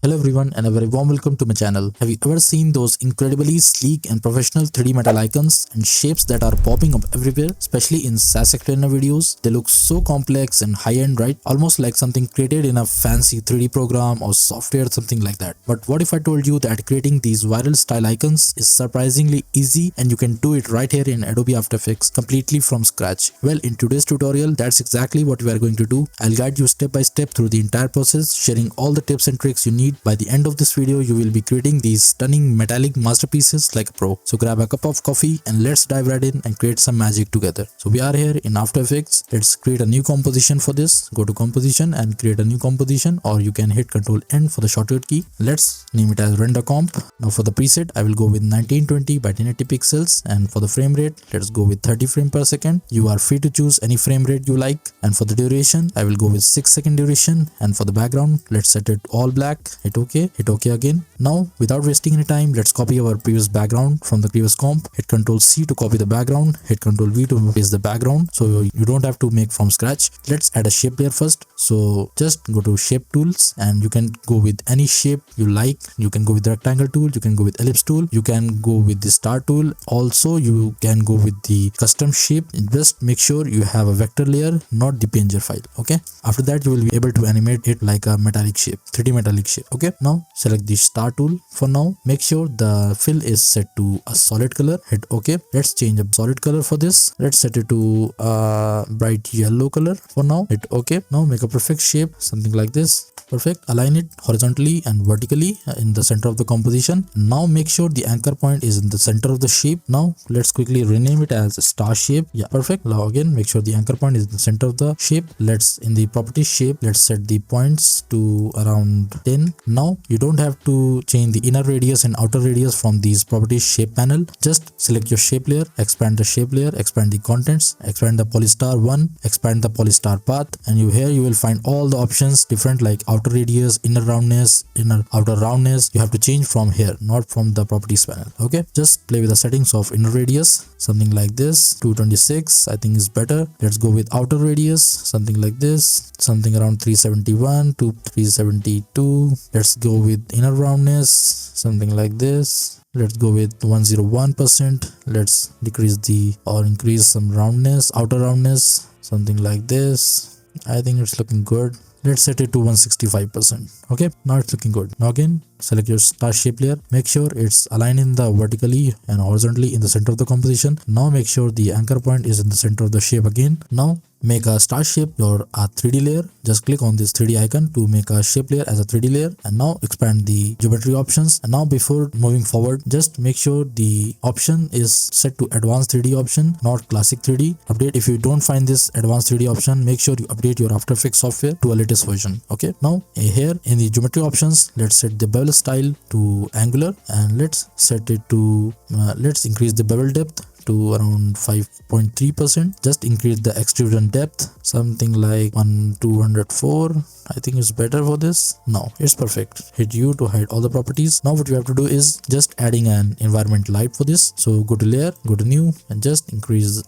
Hello everyone and a very warm welcome to my channel. Have you ever seen those incredibly sleek and professional 3D metal icons and shapes that are popping up everywhere, especially in SaaS videos? They look so complex and high-end, right? Almost like something created in a fancy 3D program or software, something like that. But what if I told you that creating these viral style icons is surprisingly easy and you can do it right here in Adobe After Effects completely from scratch? Well, in today's tutorial, that's exactly what we are going to do. I'll guide you step by step through the entire process, sharing all the tips and tricks you need. By the end of this video, you will be creating these stunning metallic masterpieces like a pro. So grab a cup of coffee and let's dive right in and create some magic together. So we are here in After Effects. Let's create a new composition for this. Go to composition and create a new composition, or you can hit Ctrl N for the shortcut key. Let's name it as render comp. Now for the preset, I will go with 1920 by 1080 pixels, and for the frame rate, let's go with 30 frames per second. You are free to choose any frame rate you like. And for the duration, I will go with 6-second duration. And for the background, let's set it all black. Hit OK again. Now without wasting any time, let's copy our previous background from the previous comp. Hit Ctrl C to copy the background, hit Ctrl V to paste the background, so you don't have to make from scratch. Let's add a shape layer first. So just go to shape tools and you can go with any shape you like. You can go with the rectangle tool, you can go with ellipse tool, you can go with the star tool. Also you can go with the custom shape. Just make sure you have a vector layer, not the png file. Okay, after that you will be able to animate it like a metallic shape, 3D metallic shape. Okay, now select the star tool. For now, make sure the fill is set to a solid color. Hit OK. Let's change a solid color for this. Let's set it to a bright yellow color for now. Hit OK. Now make a perfect shape, something like this. Perfect. Align it horizontally and vertically in the center of the composition. Now make sure the anchor point is in the center of the shape. Now let's quickly rename it as star shape. Yeah, perfect. Now again, make sure the anchor point is in the center of the shape. Let's in the property shape, let's set the points to around 10. Now you don't have to change the inner radius and outer radius from these properties shape panel. Just select your shape layer, expand the shape layer, expand the contents, expand the polystar 1, expand the polystar path, and here you will find all the options different, like outer radius, inner roundness, inner outer roundness. You have to change from here, not from the properties panel. Okay, just play with the settings of inner radius, something like this. 226 I think is better. Let's go with outer radius, something like this, something around 371 to 372. Let's go with inner roundness, something like this. Let's go with 101%. Let's decrease the or increase some roundness, outer roundness, something like this. I think it's looking good. Let's set it to 165%. Okay, now it's looking good. Now again, select your star shape layer. Make sure it's aligned in the vertically and horizontally in the center of the composition. Now make sure the anchor point is in the center of the shape again. Now make a star shape or a 3D layer. Just click on this 3D icon to make a shape layer as a 3D layer, and now expand the geometry options. And now before moving forward, just make sure the option is set to advanced 3D option, not classic 3D. Update if you don't find this advanced 3D option, make sure you update your After Effects software to a latest version. Okay, now here in the geometry options, let's set the bevel style to angular, and let's set it to let's increase the bevel depth to around 5.3%. Just increase the extrusion depth, something like 204. I think it's better for this. Now it's perfect. Hit U to hide all the properties. Now what you have to do is just adding an environment light for this. So go to layer, go to new, and just increase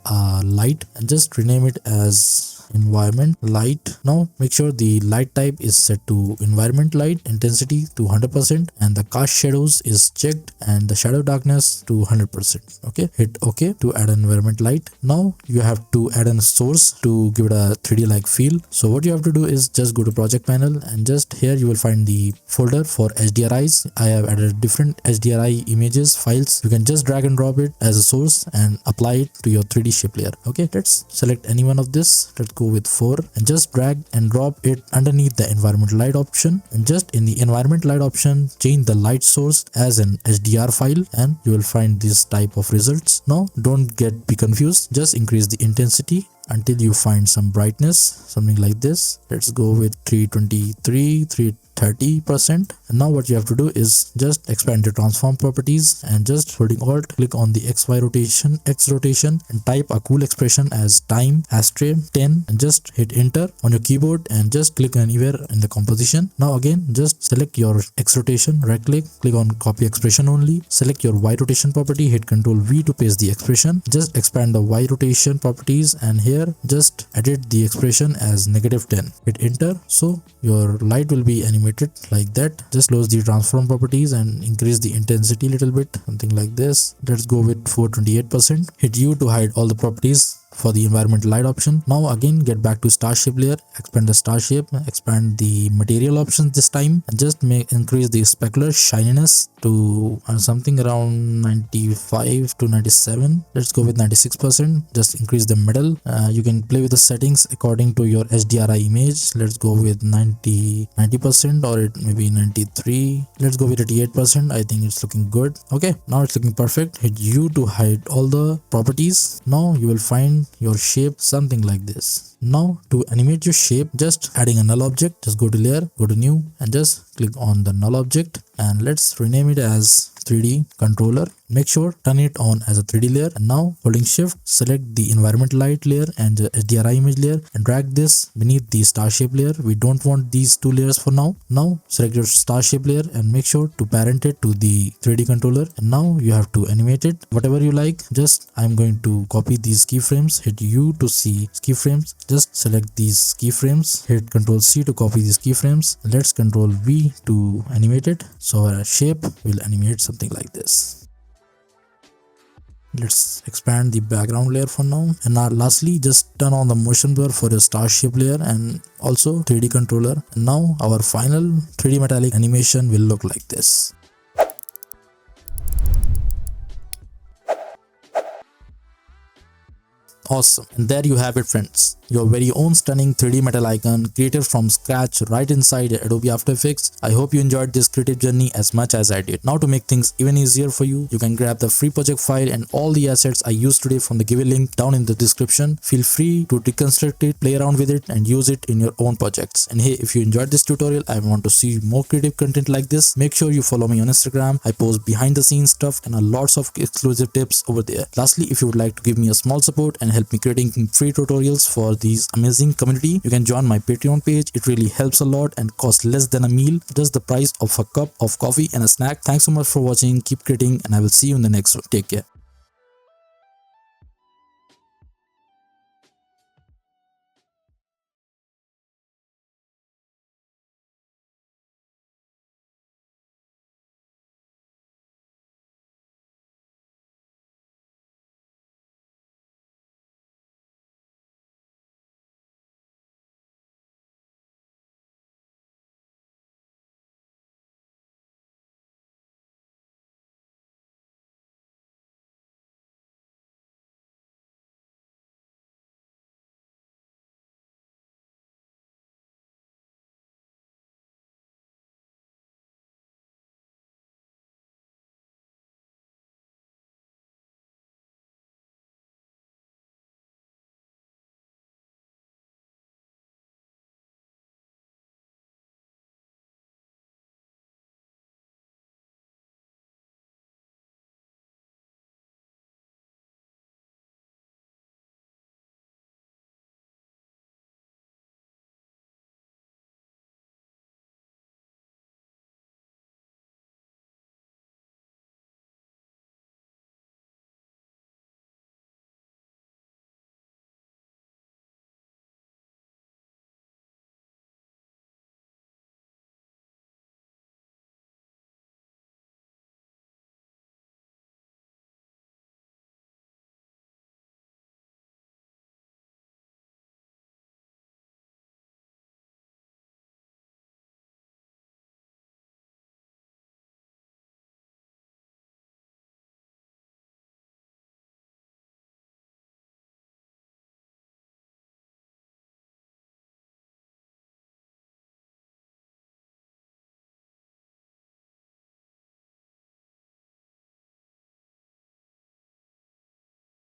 light and just rename it as environment light. Now make sure the light type is set to environment light, intensity to 100%, and the cast shadows is checked, and the shadow darkness to 100%. Okay, hit OK to add an environment light. Now you have to add a source to give it a 3D like feel. So what you have to do is just go to project panel, and just here you will find the folder for HDRIs. I have added different HDRI images files. You can just drag and drop it as a source and apply it to your 3D shape layer. Okay, let's select any one of this. Let's go with 4 and just drag and drop it underneath the environment light option, and just in the environment light option change the light source as an HDR file, and you will find this type of results. Now don't be confused, just increase the intensity until you find some brightness, something like this. Let's go with 323, 30%. And now what you have to do is just expand the transform properties, and just holding alt click on the XY rotation, X rotation, and type a cool expression as time ashtray 10, and just hit enter on your keyboard and just click anywhere in the composition. Now again, just select your X rotation, right click on copy expression only, select your Y rotation property, hit Ctrl V to paste the expression. Just expand the Y rotation properties, and here just edit the expression as -10. Hit enter. So your light will be animated animate it like that. Just close the transform properties and increase the intensity a little bit, something like this. Let's go with 428%. Hit U to hide all the properties for the environment light option. Now again get back to star shape layer, expand the star shape, expand the material options this time, and just increase the specular shininess to something around 95 to 97. Let's go with 96%. Just increase the metal. You can play with the settings according to your HDRI image. Let's go with 90% or it maybe 93. Let's go with 88%. I think it's looking good. Okay, now it's looking perfect. Hit U to hide all the properties. Now you will find your shape something like this. Now to animate your shape, just adding a null object, just go to layer, go to new, and just click on the null object, and let's rename it as 3D controller. Make sure turn it on as a 3D layer, and now holding shift select the environment light layer and the HDRI image layer and drag this beneath the star shape layer. We don't want these two layers for now. Now select your star shape layer and make sure to parent it to the 3D controller, and now you have to animate it whatever you like. Just I'm going to copy these keyframes, hit U to see keyframes, just select these keyframes, hit Ctrl C to copy these keyframes. Let's Ctrl V to animate it, so our shape will animate something like this. Let's expand the background layer for now, and now lastly just turn on the motion blur for your star shape layer and also 3D controller, and now our final 3D metallic animation will look like this. Awesome. And there you have it, friends. Your very own stunning 3D metal icon created from scratch right inside Adobe After Effects. I hope you enjoyed this creative journey as much as I did. Now to make things even easier for you, you can grab the free project file and all the assets I used today from the given link down in the description. Feel free to deconstruct it, play around with it, and use it in your own projects. And hey, if you enjoyed this tutorial and want to see more creative content like this, make sure you follow me on Instagram. I post behind the scenes stuff and lots of exclusive tips over there. Lastly, if you would like to give me a small support and help me creating free tutorials for these amazing community, you can join my Patreon page. It really helps a lot and costs less than a meal, just the price of a cup of coffee and a snack. Thanks so much for watching. Keep creating, and I will see you in the next one. Take care.